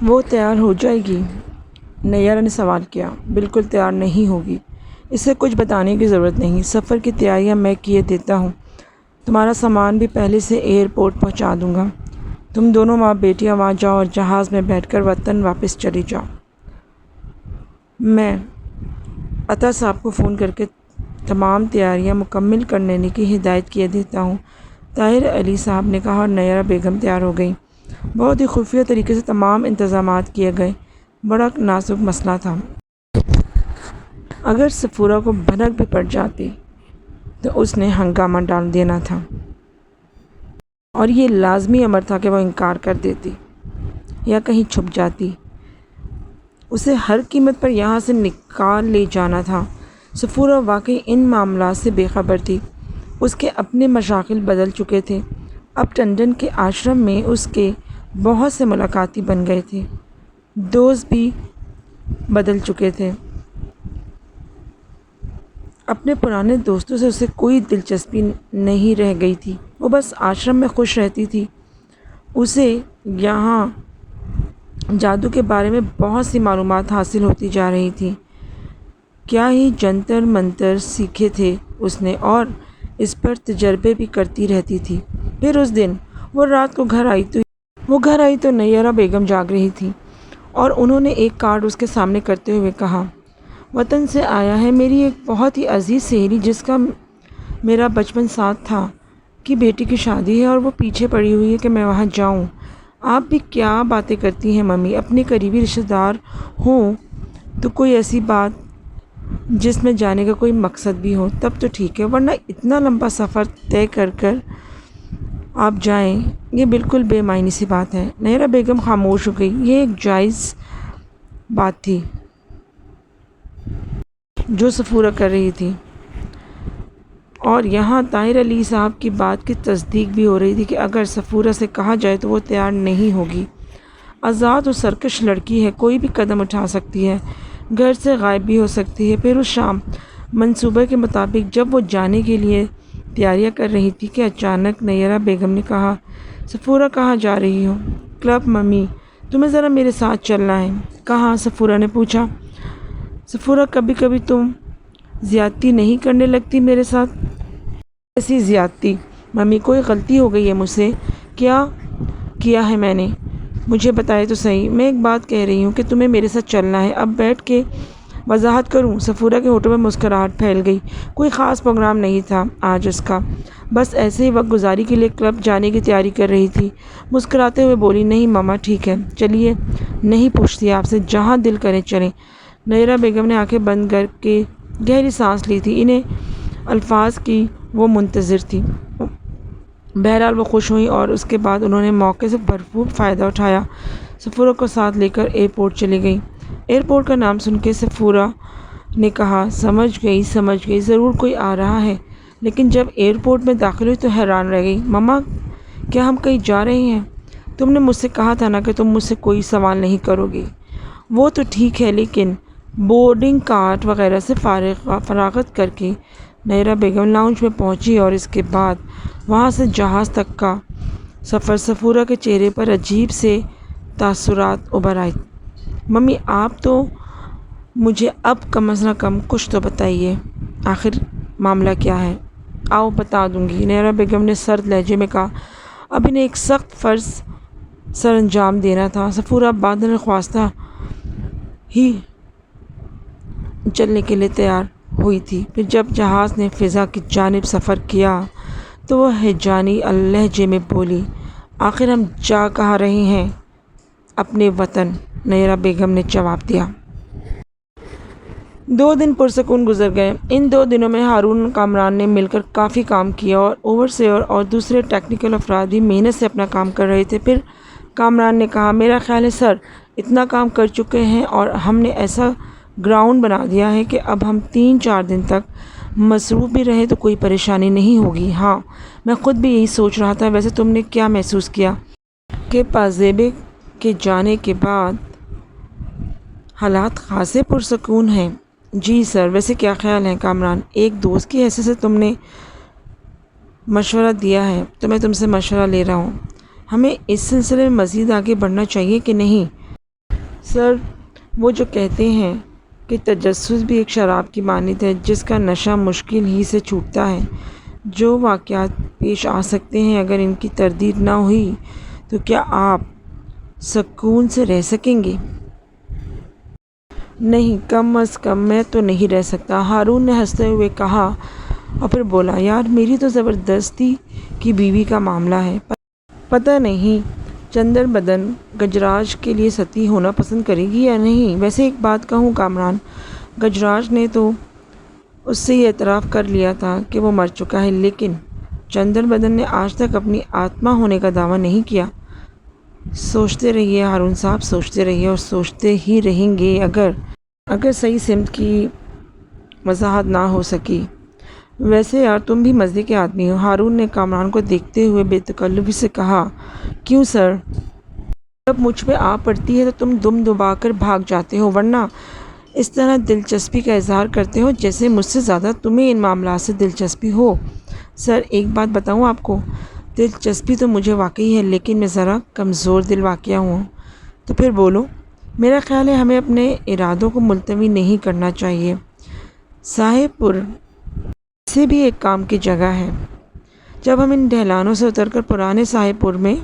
وہ تیار ہو جائے گی؟ نیرا نے سوال کیا۔ بالکل تیار نہیں ہوگی، اسے کچھ بتانے کی ضرورت نہیں، سفر کی تیاریاں میں کیے دیتا ہوں، تمہارا سامان بھی پہلے سے ایئرپورٹ پہنچا دوں گا، تم دونوں ماں بیٹیاں وہاں جاؤ اور جہاز میں بیٹھ کر وطن واپس چلی جاؤ۔ میں عطا صاحب کو فون کر کے تمام تیاریاں مکمل کرنے کی ہدایت کیے دیتا ہوں، طاہر علی صاحب نے کہا، اور نیرا بیگم تیار ہو گئی۔ بہت ہی خفیہ طریقے سے تمام انتظامات کیے گئے، بڑا نازک مسئلہ تھا۔ اگر صفورہ کو بھنک بھی پڑ جاتی تو اس نے ہنگامہ ڈال دینا تھا، اور یہ لازمی امر تھا کہ وہ انکار کر دیتی یا کہیں چھپ جاتی، اسے ہر قیمت پر یہاں سے نکال لے جانا تھا۔ صفورہ واقعی ان معاملات سے بے خبر تھی، اس کے اپنے مشاغل بدل چکے تھے، اب ٹنڈن کے آشرم میں اس کے بہت سے ملاقاتی بن گئے تھے، دوست بھی بدل چکے تھے، اپنے پرانے دوستوں سے اسے کوئی دلچسپی نہیں رہ گئی تھی، وہ بس آشرم میں خوش رہتی تھی۔ اسے یہاں جادو کے بارے میں بہت سی معلومات حاصل ہوتی جا رہی تھیں، کیا ہی جنتر منتر سیکھے تھے اس نے، اور اس پر تجربے بھی کرتی رہتی تھی۔ پھر اس دن وہ رات کو گھر آئی تو نیرا بیگم جاگ رہی تھی، اور انہوں نے ایک کارڈ اس کے سامنے کرتے ہوئے کہا، وطن سے آیا ہے، میری ایک بہت ہی عزیز سہیلی جس کا میرا بچپن ساتھ تھا، کی بیٹی کی شادی ہے اور وہ پیچھے پڑی ہوئی ہے کہ میں وہاں جاؤں۔ آپ بھی کیا باتیں کرتی ہیں ممی، اپنے قریبی رشتہ دار ہوں تو کوئی ایسی بات جس میں جانے کا کوئی مقصد بھی ہو تب تو ٹھیک ہے، ورنہ اتنا لمبا سفر طے کر آپ جائیں، یہ بالکل بے معنی سی بات ہے۔ نیرا بیگم خاموش ہو گئی، یہ ایک جائز بات تھی جو صفورہ کر رہی تھی، اور یہاں طاہر علی صاحب کی بات کی تصدیق بھی ہو رہی تھی کہ اگر صفورہ سے کہا جائے تو وہ تیار نہیں ہوگی۔ آزاد و سرکش لڑکی ہے، کوئی بھی قدم اٹھا سکتی ہے، گھر سے غائب بھی ہو سکتی ہے۔ پھر اس شام منصوبے کے مطابق جب وہ جانے کے لیے تیاریاں کر رہی تھی کہ اچانک نیرا بیگم نے کہا، صفورہ کہاں جا رہی ہو؟ کلب ممی، تمہیں ذرا میرے ساتھ چلنا ہے۔ کہاں؟ صفورہ نے پوچھا۔ صفورہ، کبھی کبھی تم زیادتی نہیں کرنے لگتی میرے ساتھ؟ ایسی زیادتی ممی، کوئی غلطی ہو گئی ہے مجھ سے؟ کیا کیا ہے میں نے؟ مجھے بتائے تو صحیح، میں ایک بات کہہ رہی ہوں کہ تمہیں میرے ساتھ چلنا ہے، اب بیٹھ کے وضاحت کروں؟ صفورہ کے ہونٹوں میں مسکراہٹ پھیل گئی، کوئی خاص پروگرام نہیں تھا آج اس کا، بس ایسے ہی وقت گزاری کے لیے کلب جانے کی تیاری کر رہی تھی۔ مسکراتے ہوئے بولی، نہیں ماما ٹھیک ہے، چلیے، نہیں پوچھتی آپ سے، جہاں دل کرے چلیں۔ نیرا بیگم نے آنکھیں بند کر کے گہری سانس لی تھی، انہیں الفاظ کی وہ منتظر تھی۔ بہرحال وہ خوش ہوئیں اور اس کے بعد انہوں نے موقع سے بھرپور فائدہ اٹھایا، صفورہ کو ساتھ لے کر ایئرپورٹ چلی گئیں۔ ایئرپورٹ کا نام سن کے صفورہ نے کہا، سمجھ گئی، ضرور کوئی آ رہا ہے، لیکن جب ایئرپورٹ میں داخل ہوئی تو حیران رہ گئی۔ مما، کیا ہم کہیں جا رہے ہیں؟ تم نے مجھ سے کہا تھا نا کہ تم مجھ سے کوئی سوال نہیں کرو گی۔ وہ تو ٹھیک ہے، لیکن بورڈنگ کارڈ وغیرہ سے فراغت کر کے نیرا بیگم لاؤنج میں پہنچی اور اس کے بعد وہاں سے جہاز تک کا سفر۔ صفورہ کے چہرے پر عجیب سے تاثرات ابھر آئے۔ ممی، آپ تو مجھے اب کم از کم کچھ تو بتائیے، آخر معاملہ کیا ہے؟ آؤ بتا دوں گی، نیرا بیگم نے سرد لہجے میں کہا، اب انہیں ایک سخت فرض سر انجام دینا تھا۔ صفورہ بادل خواستہ ہی چلنے کے لیے تیار ہوئی تھی، پھر جب جہاز نے فضا کی جانب سفر کیا تو وہ ہیجانی لہجے میں بولی، آخر ہم جا کہاں رہے ہیں؟ اپنے وطن، نیرا بیگم نے جواب دیا۔ 2 دن پرسکون گزر گئے۔ ان 2 دنوں میں ہارون کامران نے مل کر کافی کام کیا، اور اوورسیئر اور دوسرے ٹیکنیکل افراد بھی محنت سے اپنا کام کر رہے تھے۔ پھر کامران نے کہا، میرا خیال ہے سر، اتنا کام کر چکے ہیں اور ہم نے ایسا گراؤنڈ بنا دیا ہے کہ اب ہم 3-4 دن تک مصروف بھی رہیں تو کوئی پریشانی نہیں ہوگی۔ ہاں، میں خود بھی یہی سوچ رہا تھا۔ ویسے تم نے کیا محسوس کیا کہ پازیبے کے جانے کے بعد حالات خاصے پرسکون ہیں؟ جی سر، ویسے کیا خیال ہے کامران؟ ایک دوست کی حیثیت سے تم نے مشورہ دیا ہے تو میں تم سے مشورہ لے رہا ہوں، ہمیں اس سلسلے میں مزید آگے بڑھنا چاہیے کہ نہیں؟ سر، وہ جو کہتے ہیں کہ تجسس بھی ایک شراب کی مانند ہے جس کا نشہ مشکل ہی سے چھوٹتا ہے۔ جو واقعات پیش آ سکتے ہیں، اگر ان کی تردید نہ ہوئی تو کیا آپ سکون سے رہ سکیں گے؟ نہیں، کم از کم میں تو نہیں رہ سکتا، ہارون نے ہنستے ہوئے کہا اور پھر بولا، یار میری تو زبردستی کی بیوی کا معاملہ ہے، پتہ نہیں چندر بدن گجراج کے لیے ستی ہونا پسند کرے گی یا نہیں۔ ویسے ایک بات کہوں کامران، گجراج نے تو اس سے یہ اعتراف کر لیا تھا کہ وہ مر چکا ہے، لیکن چندر بدن نے آج تک اپنی آتما ہونے کا دعویٰ نہیں کیا۔ سوچتے رہیے ہارون صاحب، سوچتے رہیے اور سوچتے ہی رہیں گے۔ اگر صحیح سمت کی وضاحت نہ ہو سکی۔ ویسے یار تم بھی مزے کے آدمی ہو، ہارون نے کامران کو دیکھتے ہوئے بے تکلفی سے کہا۔ کیوں سر؟ جب مجھ پہ آ پڑتی ہے تو تم دم دبا کر بھاگ جاتے ہو، ورنہ اس طرح دلچسپی کا اظہار کرتے ہو جیسے مجھ سے زیادہ تمہیں ان معاملات سے دلچسپی ہو۔ سر ایک بات بتاؤں آپ کو، دلچسپی تو مجھے واقعی ہے، لیکن میں ذرا کمزور دل واقعہ ہوں۔ تو پھر بولو۔ میرا خیال ہے ہمیں اپنے ارادوں کو ملتوی نہیں کرنا چاہیے۔ صاحب پور سے بھی ایک کام کی جگہ ہے، جب ہم ان ڈھلانوں سے اتر کر پرانے صاحب پور میں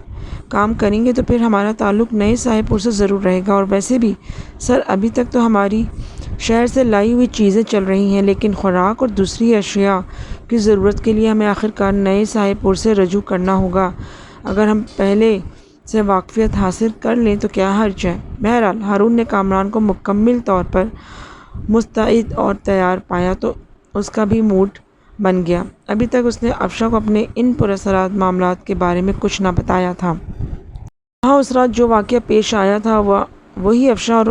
کام کریں گے تو پھر ہمارا تعلق نئے صاحب پور سے ضرور رہے گا۔ اور ویسے بھی سر، ابھی تک تو ہماری شہر سے لائی ہوئی چیزیں چل رہی ہیں، لیکن خوراک اور دوسری اشیاء کی ضرورت کے لیے ہمیں آخرکار نئے صاحب پور سے رجوع کرنا ہوگا۔ اگر ہم پہلے سے واقفیت حاصل کر لیں تو کیا حرج ہے؟ بہرحال ہارون نے کامران کو مکمل طور پر مستعد اور تیار پایا تو اس کا بھی موڈ بن گیا۔ ابھی تک اس نے افشاں کو اپنے ان پراسرار معاملات کے بارے میں کچھ نہ بتایا تھا۔ وہاں اس رات جو واقعہ پیش آیا تھا وہی افشاں اور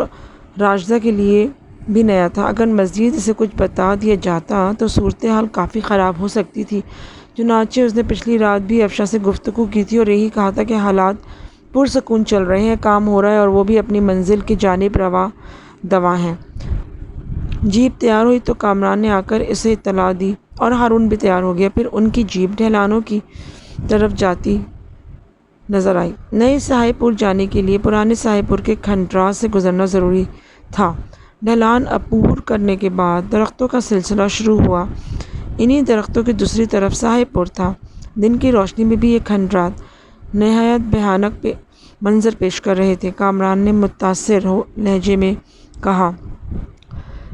راجدہ کے لیے بھی نیا تھا۔ اگر مزید اسے کچھ بتا دیا جاتا تو صورتحال کافی خراب ہو سکتی تھی۔ چنانچہ اس نے پچھلی رات بھی افشاں سے گفتگو کی تھی اور یہی کہا تھا کہ حالات پرسکون چل رہے ہیں، کام ہو رہا ہے اور وہ بھی اپنی منزل کی جانب رواں دواں ہیں۔ جیپ تیار ہوئی تو کامران نے آ کر اسے اطلاع دی اور ہارون بھی تیار ہو گیا۔ پھر ان کی جیپ ڈھلانوں کی طرف جاتی نظر آئی۔ نئے صاحب پور جانے کے لیے پرانے صاحب پور کے کھنڈرات سے گزرنا ضروری تھا۔ ڈھلان عبور کرنے کے بعد درختوں کا سلسلہ شروع ہوا۔ انہی درختوں کی دوسری طرف صاحب پور تھا۔ دن کی روشنی میں بھی یہ کھنڈرات نہایت بھیانک منظر پیش کر رہے تھے۔ کامران نے متاثر لہجے میں کہا،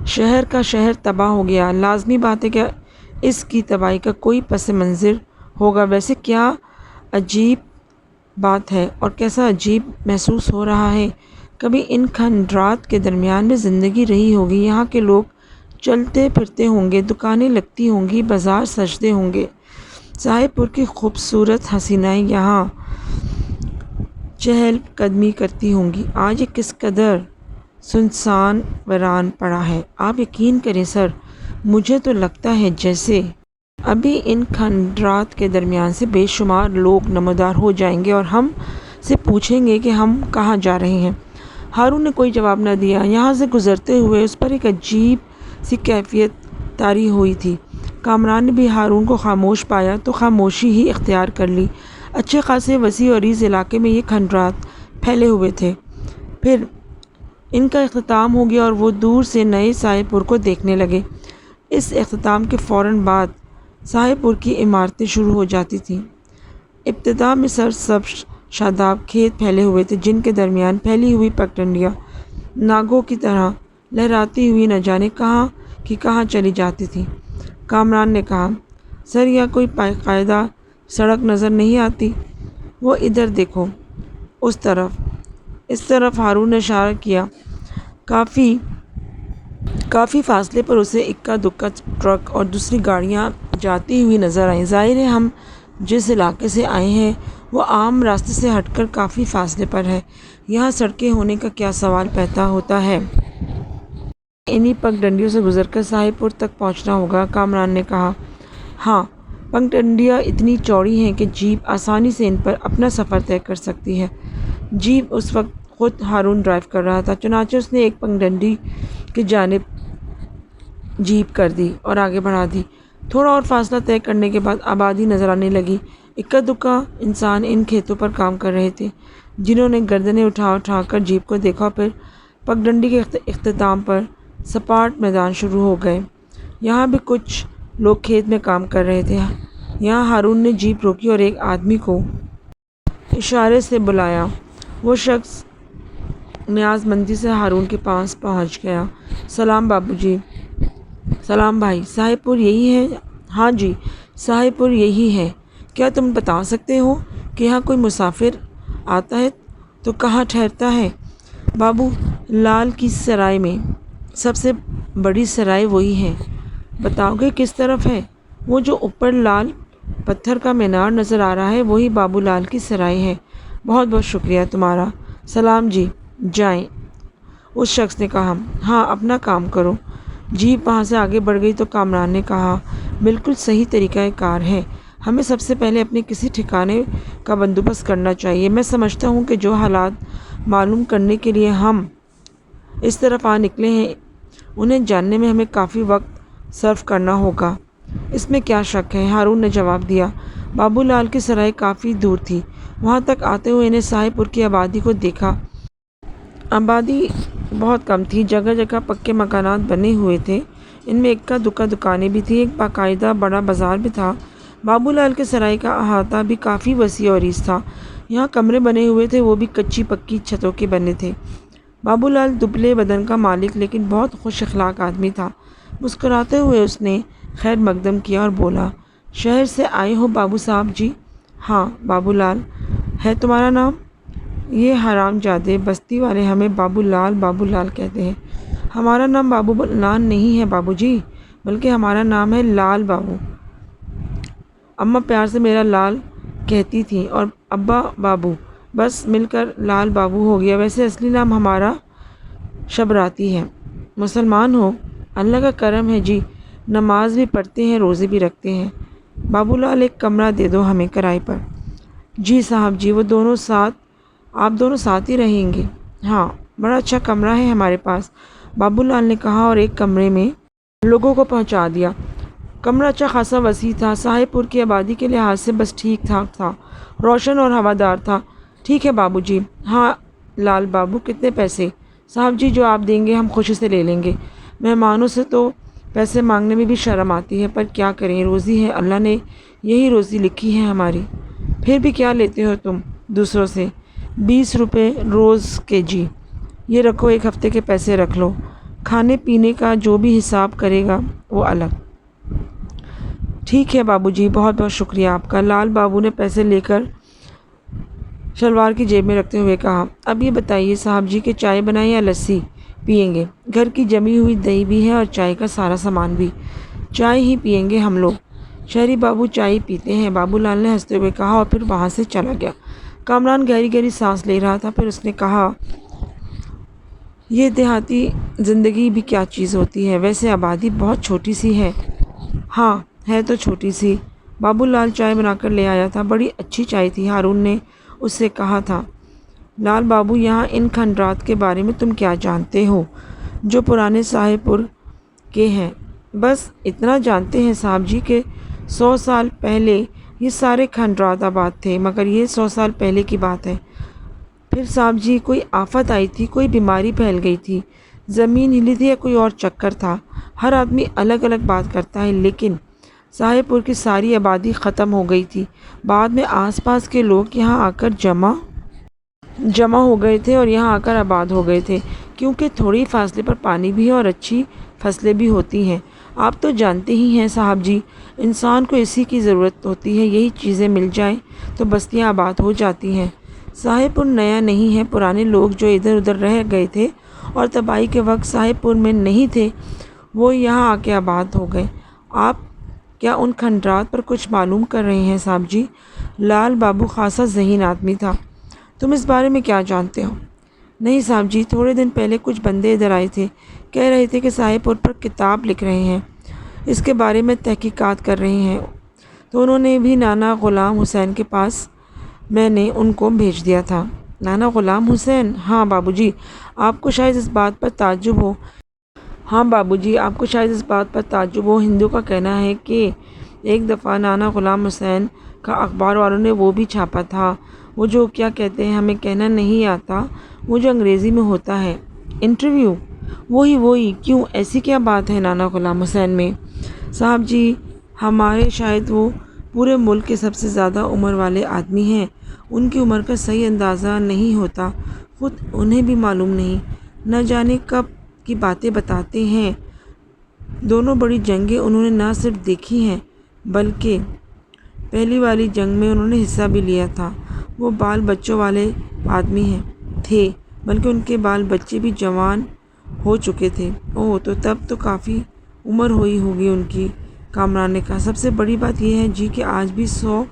شہر کا شہر تباہ ہو گیا، لازمی بات ہے کہ اس کی تباہی کا کوئی پس منظر ہوگا۔ ویسے کیا عجیب بات ہے اور کیسا عجیب محسوس ہو رہا ہے، کبھی ان کھنڈرات کے درمیان میں زندگی رہی ہوگی، یہاں کے لوگ چلتے پھرتے ہوں گے، دکانیں لگتی ہوں گی، بازار سجتے ہوں گے، صاحب پور کی خوبصورت حسینائیں یہاں چہل قدمی کرتی ہوں گی۔ آج یہ کس قدر سنسان ویران پڑا ہے۔ آپ یقین کریں سر، مجھے تو لگتا ہے جیسے ابھی ان کھنڈرات کے درمیان سے بے شمار لوگ نمودار ہو جائیں گے اور ہم سے پوچھیں گے کہ ہم کہاں جا رہے ہیں۔ ہارون نے کوئی جواب نہ دیا۔ یہاں سے گزرتے ہوئے اس پر ایک عجیب سی کیفیت طاری ہوئی تھی۔ کامران نے بھی ہارون کو خاموش پایا تو خاموشی ہی اختیار کر لی۔ اچھے خاصے وسیع و عریض علاقے میں یہ کھنڈرات پھیلے ہوئے تھے۔ پھر ان کا اختتام ہو گیا اور وہ دور سے نئے صاحب پور کو دیکھنے لگے۔ اس اختتام کے فوراً بعد صاحب پور کی عمارتیں شروع ہو جاتی تھیں۔ ابتدا میں سرسبز شاداب کھیت پھیلے ہوئے تھے جن کے درمیان پھیلی ہوئی پگڈنڈیاں ناگوں کی طرح لہراتی ہوئی نہ جانے کہاں کی کہاں چلی جاتی تھیں۔ کامران نے کہا، سر یہاں کوئی باقاعدہ سڑک نظر نہیں آتی؟ وہ ادھر دیکھو، اس طرف ہارون نے اشارہ کیا۔ کافی فاصلے پر اسے اکا دکا ٹرک اور دوسری گاڑیاں جاتی ہوئی نظر آئیں۔ ظاہر ہے ہم جس علاقے سے آئے ہیں وہ عام راستے سے ہٹ کر کافی فاصلے پر ہے۔ یہاں سڑکیں ہونے کا کیا سوال پیدا ہوتا ہے؟ انہی پگڈنڈیوں سے گزر کر صاحب پور تک پہنچنا ہوگا، کامران نے کہا۔ ہاں، پگڈنڈیاں اتنی چوڑی ہیں کہ جیپ آسانی سے ان پر اپنا سفر طے کر سکتی ہے۔ جیپ اس وقت خود ہارون ڈرائیو کر رہا تھا، چنانچہ اس نے ایک پگڈنڈی کی جانب جیپ کر دی اور آگے بڑھا دی۔ تھوڑا اور فاصلہ طے کرنے کے بعد آبادی نظر آنے لگی۔ اکا دکا انسان ان کھیتوں پر کام کر رہے تھے، جنہوں نے گردنیں اٹھا اٹھا کر جیپ کو دیکھا اور پھر پگڈنڈی کے اختتام پر سپاٹ میدان شروع ہو گئے۔ یہاں بھی کچھ لوگ کھیت میں کام کر رہے تھے۔ یہاں ہارون نے جیپ روکی اور ایک آدمی کو اشارے سے بلایا۔ وہ شخص نیاز مندی سے ہارون کے پاس پہنچ گیا۔ سلام بابو جی۔ سلام بھائی، صاحب پور یہی ہے؟ ہاں جی، صاحب پور یہی ہے۔ کیا تم بتا سکتے ہو کہ یہاں کوئی مسافر آتا ہے تو کہاں ٹھہرتا ہے؟ بابو، لال کی سرائے میں، سب سے بڑی سرائے وہی ہے۔ بتاؤ گے کس طرف ہے؟ وہ جو اوپر لال پتھر کا مینار نظر آ رہا ہے وہی بابو لال کی سرائے ہے۔ بہت بہت شکریہ تمہارا۔ سلام جی، جائیں، اس شخص نے کہا۔ ہاں، اپنا کام کرو۔ جیپ وہاں سے آگے بڑھ گئی تو کامران نے کہا، بالکل صحیح طریقہ کار ہے۔ ہمیں سب سے پہلے اپنے کسی ٹھکانے کا بندوبست کرنا چاہیے۔ میں سمجھتا ہوں کہ جو حالات معلوم کرنے کے لیے ہم اس طرف آ نکلے ہیں انہیں جاننے میں ہمیں کافی وقت صرف کرنا ہوگا۔ اس میں کیا شک ہے، ہارون نے جواب دیا۔ بابو لال کی سرائے کافی دور تھی۔ وہاں تک آتے ہوئے انہیں صاحب پور کی آبادی کو دیکھا۔ آبادی بہت کم تھی، جگہ جگہ پکے مکانات بنے ہوئے تھے۔ ان میں اکا دکا دکانیں بھی تھیں، ایک باقاعدہ بڑا بازار بھی تھا۔ بابو لال کے سرائے کا احاطہ بھی کافی وسیع و عریض تھا۔ یہاں کمرے بنے ہوئے تھے، وہ بھی کچی پکی چھتوں کے بنے تھے۔ بابو لال دبلے بدن کا مالک لیکن بہت خوش اخلاق آدمی تھا۔ مسکراتے ہوئے اس نے خیر مقدم کیا اور بولا، شہر سے آئے ہو بابو صاحب جی؟ ہاں بابو لال ہے تمہارا نام؟ یہ حرام جادے بستی والے ہمیں بابو لال کہتے ہیں۔ ہمارا نام بابو لال نہیں ہے بابو جی، بلکہ ہمارا نام ہے لال بابو۔ اماں پیار سے میرا لال کہتی تھیں اور ابا بابو، بس مل کر لال بابو ہو گیا۔ ویسے اصلی نام ہمارا شبراتی ہے۔ مسلمان ہو؟ اللہ کا کرم ہے جی، نماز بھی پڑھتے ہیں، روزے بھی رکھتے ہیں۔ بابو لال ایک کمرہ دے دو ہمیں کرائے پر۔ جی صاحب جی، آپ دونوں ساتھ ہی رہیں گے؟ ہاں، بڑا اچھا کمرہ ہے ہمارے پاس، بابو لال نے کہا اور ایک کمرے میں لوگوں کو پہنچا دیا۔ کمرہ اچھا خاصا وسیع تھا، صاحب پور کی آبادی کے لحاظ سے بس ٹھیک ٹھاک تھا، روشن اور ہوادار تھا۔ ٹھیک ہے بابو جی۔ ہاں لال بابو، کتنے پیسے؟ صاحب جی جو آپ دیں گے ہم خوشی سے لے لیں گے۔ مہمانوں سے تو پیسے مانگنے میں بھی شرم آتی ہے، پر کیا کریں، روزی ہے، اللہ نے یہی روزی لکھی ہے ہماری۔ پھر بھی کیا لیتے ہو تم دوسروں سے؟ 20 روپے روز کے جی۔ یہ رکھو، ایک ہفتے کے پیسے رکھ لو، کھانے پینے کا جو بھی حساب کرے گا وہ الگ۔ ٹھیک ہے بابو جی، بہت بہت شکریہ آپ کا۔ لال بابو نے پیسے لے کر شلوار کی جیب میں رکھتے ہوئے کہا، اب یہ بتائیے صاحب جی کہ چائے بنائیں یا لسی پئیں گے؟ گھر کی جمی ہوئی دہی بھی ہے اور چائے کا سارا سامان بھی۔ چائے ہی پئیں گے ہم لوگ، شہری بابو چائے پیتے ہیں، بابو لال نے ہنستے ہوئے کہا اور پھر وہاں سے چلا گیا۔ کامران گہری گہری سانس لے رہا تھا، پھر اس نے کہا، یہ دیہاتی زندگی بھی کیا چیز ہوتی ہے، ویسے آبادی بہت چھوٹی سی ہے۔ ہاں ہے تو چھوٹی سی۔ بابو لال چائے بنا کر لے آیا تھا، بڑی اچھی چائے تھی، ہارون نے اس سے کہا تھا۔ لال بابو، یہاں ان کھنڈرات کے بارے میں تم کیا جانتے ہو جو پرانے صاحب پور کے ہیں؟ بس اتنا جانتے ہیں صاحب جی کہ 100 سال پہلے یہ سارے کھنڈرات آباد تھے، مگر یہ 100 سال پہلے کی بات ہے۔ پھر صاحب جی کوئی آفت آئی تھی، کوئی بیماری پھیل گئی تھی، زمین ہلی تھی یا کوئی اور چکر تھا؟ ہر آدمی الگ الگ بات کرتا ہے، لیکن صاحب پور کی ساری آبادی ختم ہو گئی تھی۔ بعد میں آس پاس کے لوگ یہاں آ کر جمع ہو گئے تھے اور یہاں آ کر آباد ہو گئے تھے، کیونکہ تھوڑی فاصلے پر پانی بھی ہے اور اچھی فصلیں بھی ہوتی ہیں۔ آپ تو جانتے ہی ہیں صاحب جی، انسان کو اسی کی ضرورت ہوتی ہے، یہی چیزیں مل جائیں تو بستیاں آباد ہو جاتی ہیں۔ صاحب پور نیا نہیں ہے، پرانے لوگ جو ادھر ادھر رہ گئے تھے اور تباہی کے وقت صاحب پور میں نہیں تھے، وہ یہاں آ کے آباد ہو گئے۔ آپ کیا ان کھنڈرات پر کچھ معلوم کر رہے ہیں صاحب جی؟ لال بابو خاصا ذہین آدمی تھا۔ تم اس بارے میں کیا جانتے ہو؟ نہیں صاحب جی، تھوڑے دن پہلے کچھ بندے ادھر آئے تھے، کہہ رہے تھے کہ صاحب پور پر کتاب لکھ رہے ہیں، اس کے بارے میں تحقیقات کر رہے ہیں، تو انہوں نے بھی نانا غلام حسین کے پاس میں نے ان کو بھیج دیا تھا۔ نانا غلام حسین؟ ہاں بابو جی، آپ کو شاید اس بات پر تعجب ہو۔ ہاں بابو جی، آپ کو شاید اس بات پر تعجب ہو، ہندو کا کہنا ہے کہ ایک دفعہ نانا غلام حسین کا اخبار والوں نے وہ بھی چھاپا تھا، وہ جو کیا کہتے ہیں ہمیں کہنا نہیں آتا، وہ جو انگریزی میں ہوتا ہے، انٹرویو؟ وہی کیوں، ایسی کیا بات ہے نانا غلام حسین میں؟ صاحب جی، ہمارے شاید وہ پورے ملک کے سب سے زیادہ عمر والے آدمی ہیں، ان کی عمر کا صحیح اندازہ نہیں ہوتا، خود انہیں بھی معلوم نہیں، نہ جانے کب کی باتیں بتاتے ہیں۔ دونوں بڑی جنگیں انہوں نے نہ صرف دیکھی ہیں بلکہ پہلی والی جنگ میں انہوں نے حصہ بھی لیا تھا۔ وہ بال بچوں والے آدمی تھے، بلکہ ان کے بال بچے بھی جوان ہو چکے تھے۔ اوہ، تو تب تو کافی عمر ہوئی ہوگی ان کی۔ کامران نے کہا، سب سے بڑی بات یہ ہے جی کہ آج بھی 100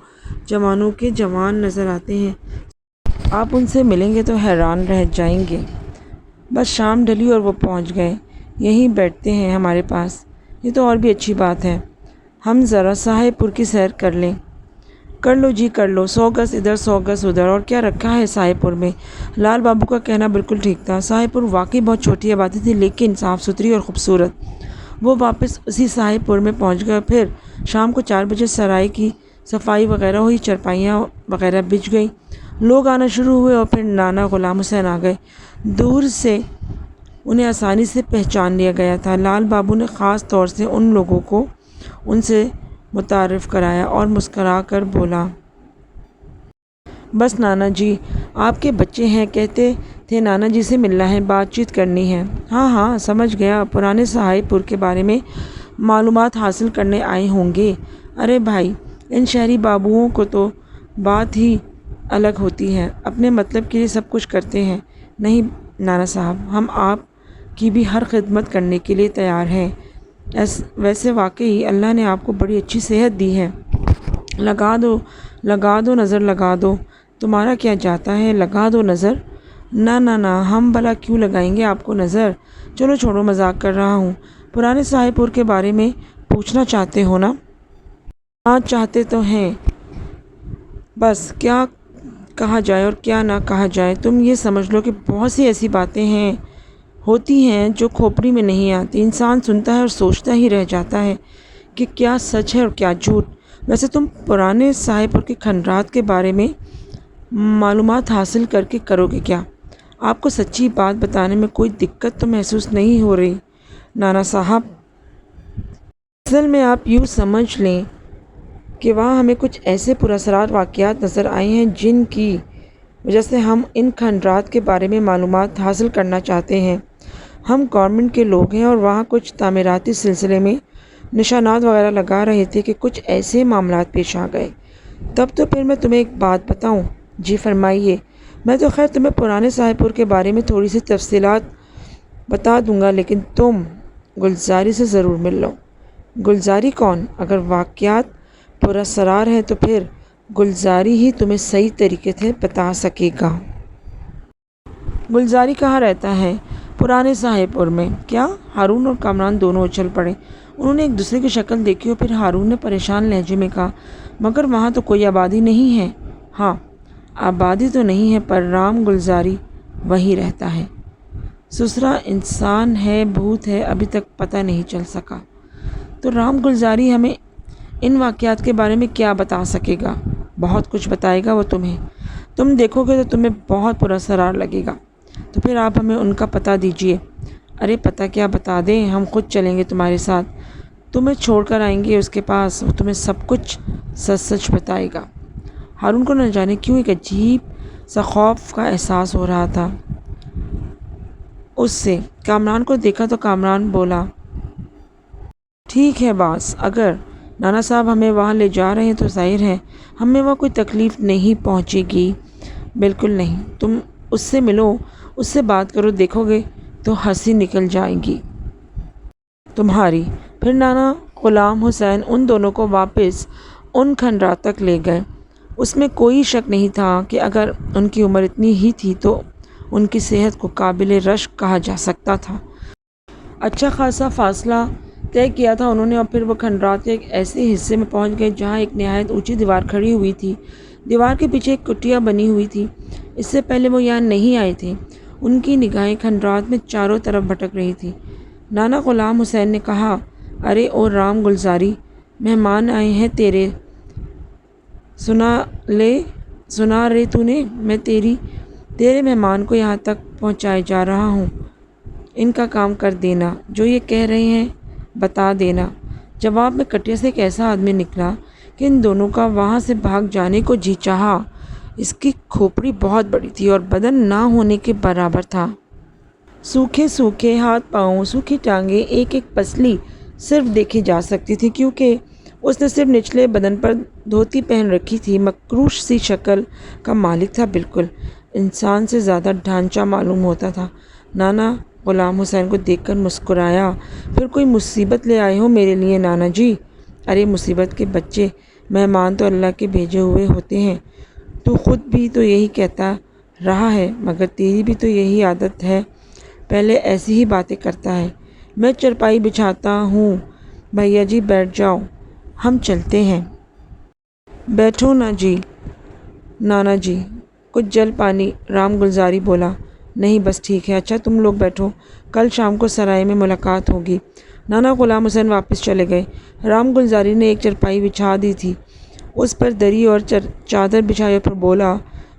جوانوں کے جوان نظر آتے ہیں۔ آپ ان سے ملیں گے تو حیران رہ جائیں گے۔ بس شام ڈلی اور وہ پہنچ گئے۔ یہیں بیٹھتے ہیں ہمارے پاس؟ یہ تو اور بھی اچھی بات ہے، ہم ذرا صاحب پور کی سیر کر لیں۔ کر لو جی، کر لو، 100 گز ادھر 100 گز ادھر، اور کیا رکھا ہے صاحب پور میں؟ لال بابو کا کہنا بالکل ٹھیک تھا، صاحب پور واقعی بہت چھوٹی آبادی تھی لیکن صاف ستھری اور خوبصورت۔ وہ واپس اسی صاحب پور میں پہنچ گئے، پھر شام کو 4 بجے سرائے کی صفائی وغیرہ ہوئی، چرپائیاں وغیرہ بچھ گئیں، لوگ آنا شروع ہوئے اور پھر نانا غلام حسین آ گئے۔ دور سے انہیں آسانی سے پہچان لیا گیا تھا۔ لال بابو نے خاص طور سے ان لوگوں کو ان سے متعارف کرایا اور مسکرا کر بولا، بس نانا جی آپ کے بچے ہیں، کہتے تھے نانا جی سے ملنا ہے، بات چیت کرنی ہے۔ ہاں سمجھ گیا، پرانے صاحب پور کے بارے میں معلومات حاصل کرنے آئے ہوں گے۔ ارے بھائی، ان شہری بابوؤں کو تو بات ہی الگ ہوتی ہے، اپنے مطلب کے لیے سب کچھ کرتے ہیں۔ نہیں نانا صاحب، ہم آپ کی بھی ہر خدمت کرنے کے لیے تیار ہیں۔ ویسے واقعی اللہ نے آپ کو بڑی اچھی صحت دی ہے، لگا دو نظر، لگا دو، تمہارا کیا جاتا ہے، لگا دو نظر۔ نہ، ہم بھلا کیوں لگائیں گے آپ کو نظر؟ چلو چھوڑو، مذاق کر رہا ہوں۔ پرانے صاحب پور کے بارے میں پوچھنا چاہتے ہو نا؟ ہاں چاہتے تو ہیں، بس کیا کہا جائے اور کیا نہ کہا جائے۔ تم یہ سمجھ لو کہ بہت سی ایسی باتیں ہوتی ہیں جو کھوپڑی میں نہیں آتی، انسان سنتا ہے اور سوچتا ہی رہ جاتا ہے کہ کیا سچ ہے اور کیا جھوٹ۔ ویسے تم پرانے صاحب پور کے کھنڈرات کے بارے میں معلومات حاصل کر کے کرو گے کیا؟ آپ کو سچی بات بتانے میں کوئی دقت تو محسوس نہیں ہو رہی نانا صاحب؟ اصل میں آپ یوں سمجھ لیں کہ وہاں ہمیں کچھ ایسے پراسرار واقعات نظر آئے ہیں جن کی وجہ سے ہم ان کھنڈرات کے بارے میں معلومات حاصل کرنا چاہتے ہیں۔ ہم گورنمنٹ کے لوگ ہیں اور وہاں کچھ تعمیراتی سلسلے میں نشانات وغیرہ لگا رہے تھے کہ کچھ ایسے معاملات پیش آ گئے۔ تب تو پھر میں تمہیں ایک بات بتاؤں؟ جی فرمائیے۔ میں تو خیر تمہیں پرانے صاحب پور کے بارے میں تھوڑی سی تفصیلات بتا دوں گا، لیکن تم گلزاری سے ضرور مل لو۔ گلزاری کون؟ اگر واقعات پراسرار ہیں تو پھر گلزاری ہی تمہیں صحیح طریقے سے بتا سکے گا۔ گلزاری کہاں رہتا ہے؟ پرانے صاحب پور میں۔ کیا؟ ہارون اور کامران دونوں اچھل پڑے۔ انہوں نے ایک دوسرے کی شکل دیکھی اور پھر ہارون نے پریشان لہجے میں کہا، مگر وہاں تو کوئی آبادی نہیں ہے۔ ہاں آبادی تو نہیں ہے، پر رام گلزاری وہیں رہتا ہے۔ سسرا انسان ہے بھوت ہے، ابھی تک پتہ نہیں چل سکا۔ تو رام گلزاری ہمیں ان واقعات کے بارے میں کیا بتا سکے گا؟ بہت کچھ بتائے گا وہ تمہیں، تم دیکھو گے تو تمہیں بہت پراسرار لگے گا۔ تو پھر آپ ہمیں ان کا پتہ دیجئے۔ ارے پتہ کیا بتا دیں، ہم خود چلیں گے تمہارے ساتھ، تمہیں چھوڑ کر آئیں گے اس کے پاس، وہ تمہیں سب کچھ سچ بتائے گا۔ ہارون کو نہ جانے کیوں ایک عجیب سا خوف کا احساس ہو رہا تھا اس سے۔ کامران کو دیکھا تو کامران بولا، ٹھیک ہے باس، اگر نانا صاحب ہمیں وہاں لے جا رہے ہیں تو ظاہر ہے ہمیں وہاں کوئی تکلیف نہیں پہنچے گی۔ بالکل نہیں، تم اس سے ملو، اس سے بات کرو، دیکھو گے تو ہنسی نکل جائے گی تمہاری۔ پھر نانا غلام حسین ان دونوں کو واپس ان کھنڈرات تک لے گئے۔ اس میں کوئی شک نہیں تھا کہ اگر ان کی عمر اتنی ہی تھی تو ان کی صحت کو قابل رشک کہا جا سکتا تھا۔ اچھا خاصا فاصلہ طے کیا تھا انہوں نے، اور پھر وہ کھنڈرات کے ایک ایسے حصے میں پہنچ گئے جہاں ایک نہایت اونچی دیوار کھڑی ہوئی تھی۔ دیوار کے پیچھے ایک کٹیا بنی ہوئی تھی، اس سے پہلے وہ یہاں نہیں آئے تھے۔ ان کی نگاہیں کھنڈرات میں چاروں طرف بھٹک رہی تھی۔ نانا غلام حسین نے کہا، ارے او رام گلزاری، مہمان آئے ہیں تیرے، سنا رے تو نے، میں تیرے مہمان کو یہاں تک پہنچائے جا رہا ہوں۔ ان کا کام کر دینا، جو یہ کہہ رہے ہیں بتا دینا۔ جواب میں کٹیا سے ایک ایسا آدمی نکلا کہ ان دونوں کا وہاں سے بھاگ جانے کو جی چاہا۔ اس کی کھوپڑی بہت بڑی تھی اور بدن نہ ہونے کے برابر تھا۔ سوکھے سوکھے ہاتھ پاؤں، سوکھی ٹانگیں، ایک ایک پسلی صرف دیکھی جا سکتی تھی کیونکہ اس نے صرف نچلے بدن پر دھوتی پہن رکھی تھی۔ مکروش سی شکل کا مالک تھا، بالکل انسان سے زیادہ ڈھانچہ معلوم ہوتا تھا۔ نانا غلام حسین کو دیکھ کر مسکرایا۔ پھر کوئی مصیبت لے آئے ہو میرے لیے نانا جی؟ ارے مصیبت کے بچے، مہمان تو اللہ کے بھیجے ہوئے ہوتے ہیں۔ تو خود بھی تو یہی کہتا رہا ہے، مگر تیری بھی تو یہی عادت ہے، پہلے ایسی ہی باتیں کرتا ہے۔ میں چرپائی بچھاتا ہوں، بھیا جی بیٹھ جاؤ، ہم چلتے ہیں۔ بیٹھو نا جی نانا جی، کچھ جل پانی؟ رام گلزاری بولا۔ نہیں بس ٹھیک ہے۔ اچھا تم لوگ بیٹھو، کل شام کو سرائے میں ملاقات ہوگی۔ نانا غلام حسین واپس چلے گئے۔ رام گلزاری نے ایک چرپائی بچھا دی تھی، اس پر دری اور چادر بچھائی اور پھر بولا،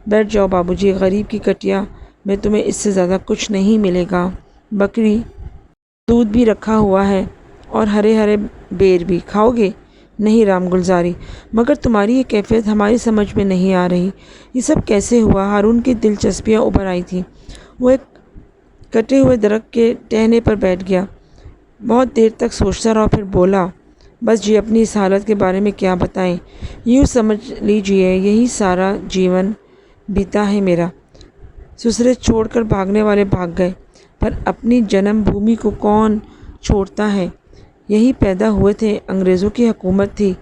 بیٹھ جاؤ بابو جی، غریب کی کٹیا میں تمہیں اس سے زیادہ کچھ نہیں ملے گا۔ بکری دودھ بھی رکھا ہوا ہے اور ہرے ہرے بیر بھی، کھاؤ گے؟ نہیں رام گلزاری، مگر تمہاری یہ کیفیت ہماری سمجھ میں نہیں آ رہی، یہ سب کیسے ہوا؟ ہارون کی دلچسپیاں ابھر آئی تھیں۔ وہ ایک کٹے ہوئے درخت کے ٹہنے پر بیٹھ گیا، بہت دیر تک سوچتا رہا، پھر بولا، بس جی اپنی اس حالت کے بارے میں کیا بتائیں، یوں سمجھ لیجئے یہی سارا جیون بیتا ہے میرا۔ سسرے چھوڑ کر بھاگنے والے بھاگ گئے، پر اپنی جنم بھومی کو کون چھوڑتا ہے؟ یہی پیدا ہوئے تھے، انگریزوں کی حکومت تھی،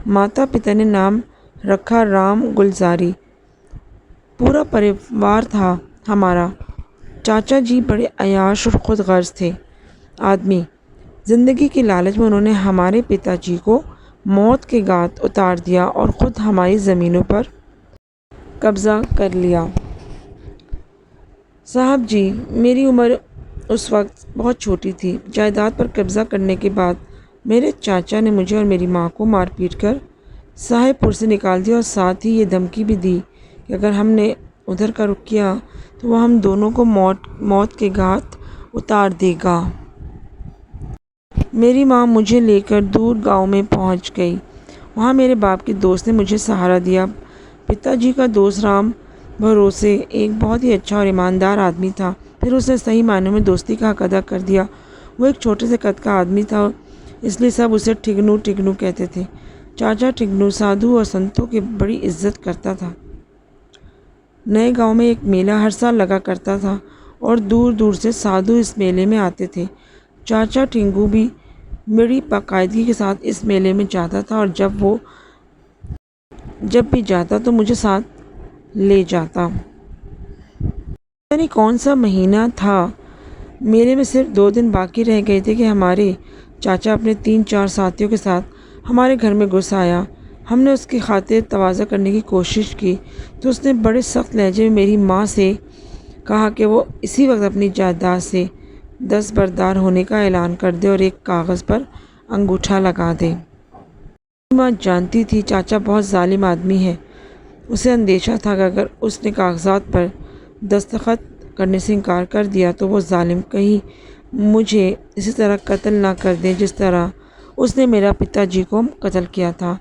ماتا پتا نے نام رکھا رام گلزاری، پورا پریوار تھا ہمارا۔ چاچا جی بڑے عیاش اور خود غرض تھے آدمی، زندگی کی لالچ میں انہوں نے ہمارے پتا جی کو موت کے گھاٹ اتار دیا اور خود ہماری زمینوں پر قبضہ کر لیا۔ صاحب جی، میری عمر اس وقت بہت چھوٹی تھی۔ جائیداد پر قبضہ کرنے کے بعد میرے چاچا نے مجھے اور میری ماں کو مار پیٹ کر صاحب پور سے نکال دیا اور ساتھ ہی یہ دھمکی بھی دی کہ اگر ہم نے ادھر کا رخ کیا تو وہ ہم دونوں کو موت کے گھاٹ اتار دے گا۔ میری ماں مجھے لے کر دور گاؤں میں پہنچ گئی، وہاں میرے باپ کے دوست نے مجھے سہارا دیا۔ پتا جی کا دوست رام بھروسے ایک بہت ہی اچھا اور ایماندار آدمی تھا، پھر اس نے صحیح معنوں میں دوستی کا حق ادا کر دیا۔ وہ ایک چھوٹے سے قد کا آدمی تھا، اس لیے سب اسے ٹھگنو ٹھگنو کہتے تھے۔ چاچا ٹھگنو سادھو اور سنتوں کی بڑی عزت کرتا تھا۔ نئے گاؤں میں ایک میلہ ہر سال لگا کرتا تھا اور دور دور سے سادھو اس میلے میں آتے تھے۔ چاچا ٹھنگو بھی بڑی باقاعدگی کے ساتھ اس میلے میں جاتا تھا اور جب بھی جاتا تو مجھے ساتھ لے جاتا۔ پتہ نہیں کون سا مہینہ تھا، میلے میں صرف 2 دن باقی رہ گئے تھے کہ ہمارے چاچا اپنے 3-4 ساتھیوں کے ساتھ ہمارے گھر میں گھس آیا۔ ہم نے اس کی خاطر تواضع کرنے کی کوشش کی تو اس نے بڑے سخت لہجے میں میری ماں سے کہا کہ وہ اسی وقت اپنی جائیداد سے دستبردار ہونے کا اعلان کر دے اور ایک کاغذ پر انگوٹھا لگا دے۔ میری ماں جانتی تھی چاچا بہت ظالم آدمی ہے، اسے اندیشہ تھا کہ اگر اس نے کاغذات پر دستخط کرنے سے انکار کر دیا تو وہ ظالم کہیں مجھے اسی طرح قتل نہ کر دے جس طرح اس نے میرا پتا جی کو قتل کیا تھا۔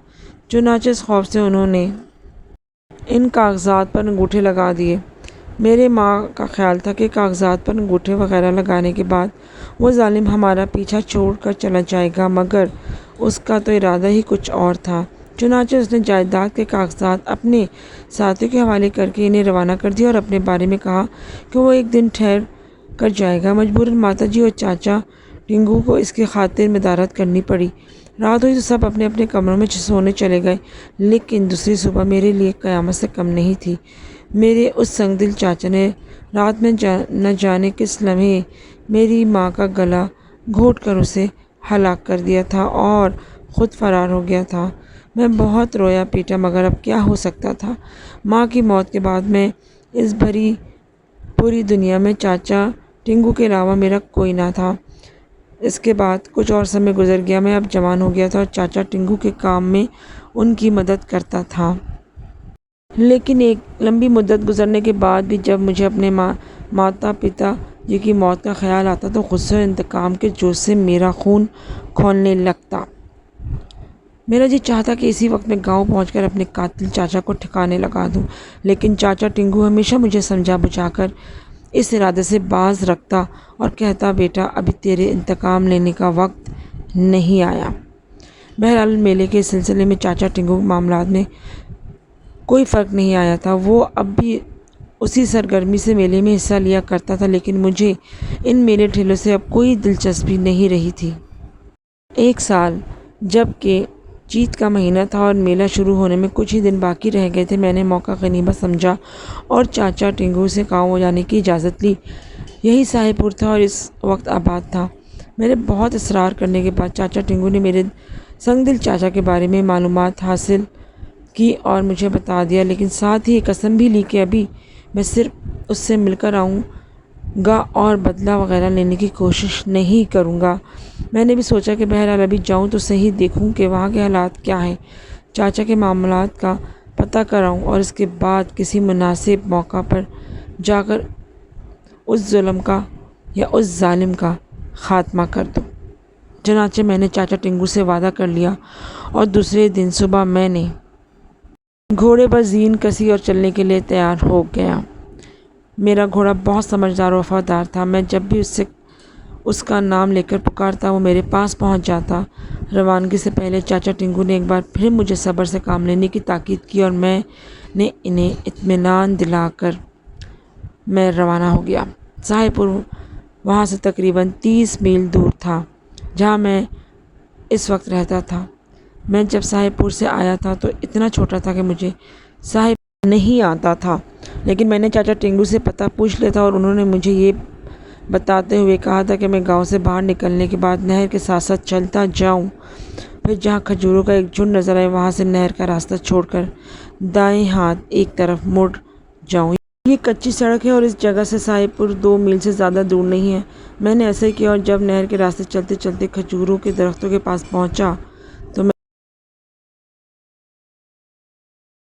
چنانچہ اس خوف سے انہوں نے ان کاغذات پر انگوٹھے لگا دیے۔ میرے ماں کا خیال تھا کہ کاغذات پر انگوٹھے وغیرہ لگانے کے بعد وہ ظالم ہمارا پیچھا چھوڑ کر چلا جائے گا، مگر اس کا تو ارادہ ہی کچھ اور تھا۔ چنانچہ اس نے جائیداد کے کاغذات اپنے ساتھیوں کے حوالے کر کے انہیں روانہ کر دیا اور اپنے بارے میں کہا کہ وہ ایک دن ٹھہر کر جائے گا۔ مجبوراً ماتا جی اور چاچا ٹنگو کو اس کی خاطر مدارت کرنی پڑی۔ رات ہوئی تو سب اپنے اپنے کمروں میں سونے چلے گئے، لیکن دوسری صبح میرے لیے قیامت سے کم نہیں تھی۔ میرے اس سنگ دل چاچا نے رات میں نہ جانے کس لمحے میری ماں کا گلا گھونٹ کر اسے ہلاک کر دیا تھا اور خود فرار ہو گیا تھا۔ میں بہت رویا پیٹا، مگر اب کیا ہو سکتا تھا؟ ماں کی موت کے بعد میں اس بھری پوری دنیا میں چاچا ٹنگو کے علاوہ میرا کوئی نہ تھا۔ اس کے بعد کچھ اور سمے گزر گیا، میں اب جوان ہو گیا تھا اور چاچا ٹنگو کے کام میں ان کی مدد کرتا تھا۔ لیکن ایک لمبی مدت گزرنے کے بعد بھی جب مجھے اپنے ماتا پتا یہ کہ موت کا خیال آتا تو غصے اور انتقام کے جوش سے میرا خون کھولنے لگتا۔ میرا جی چاہتا کہ اسی وقت میں گاؤں پہنچ کر اپنے قاتل چاچا کو ٹھکانے لگا دوں، لیکن چاچا ٹنگو ہمیشہ مجھے سمجھا بجھا کر اس ارادے سے باز رکھتا اور کہتا، بیٹا ابھی تیرے انتقام لینے کا وقت نہیں آیا۔ بہرحال میلے کے سلسلے میں چاچا ٹنگو کے معاملات میں کوئی فرق نہیں آیا تھا۔ وہ اب بھی اسی سرگرمی سے میلے میں حصہ لیا کرتا تھا، لیکن مجھے ان میلے ٹھیلوں سے اب کوئی دلچسپی نہیں رہی تھی۔ ایک سال جب کہ چیت کا مہینہ تھا اور میلہ شروع ہونے میں کچھ ہی دن باقی رہ گئے تھے، میں نے موقع غنیمت سمجھا اور چاچا ٹنگو سے گاؤں جانے کی اجازت لی۔ یہی صاحب پور تھا اور اس وقت آباد تھا۔ میرے بہت اصرار کرنے کے بعد چاچا ٹنگو نے میرے سنگ دل چاچا کے بارے میں معلومات حاصل کی اور مجھے بتا دیا، لیکن ساتھ ہی قسم بھی لی کہ ابھی میں صرف اس سے مل کر آؤں گا اور بدلہ وغیرہ لینے کی کوشش نہیں کروں گا۔ میں نے بھی سوچا کہ بہرحال ابھی جاؤں تو صحیح، دیکھوں کہ وہاں کے حالات کیا ہیں، چاچا کے معاملات کا پتہ کراؤں اور اس کے بعد کسی مناسب موقع پر جا کر اس ظلم کا یا اس ظالم کا خاتمہ کر دوں۔ چنانچہ میں نے چاچا ٹنگو سے وعدہ کر لیا اور دوسرے دن صبح میں نے گھوڑے پر زین کسی اور چلنے کے لیے تیار ہو گیا۔ میرا گھوڑا بہت سمجھدار و وفادار تھا۔ میں جب بھی اس کا نام لے کر پکارتا وہ میرے پاس پہنچ جاتا۔ روانگی سے پہلے چاچا ٹنگو نے ایک بار پھر مجھے صبر سے کام لینے کی تاکید کی اور میں نے انہیں اطمینان دلا کر میں روانہ ہو گیا۔ صاحب پور وہاں سے تقریباً 30 میل دور تھا جہاں میں اس وقت رہتا تھا۔ میں جب صاحب پور سے آیا تھا تو اتنا چھوٹا تھا کہ مجھے صاحب نہیں آتا تھا، لیکن میں نے چاچا ٹنگو سے پتہ پوچھ لیا تھا اور انہوں نے مجھے یہ بتاتے ہوئے کہا تھا کہ میں گاؤں سے باہر نکلنے کے بعد نہر کے ساتھ ساتھ چلتا جاؤں، پھر جہاں کھجوروں کا ایک جھنڈ نظر آئے وہاں سے نہر کا راستہ چھوڑ کر دائیں ہاتھ ایک طرف مڑ جاؤں۔ یہ کچی سڑک ہے اور اس جگہ سے صاحب پور 2 میل سے زیادہ دور نہیں ہے۔ میں نے ایسا ہی کیا اور جب نہر کے راستے چلتے چلتے کھجوروں کے درختوں کے پاس پہنچا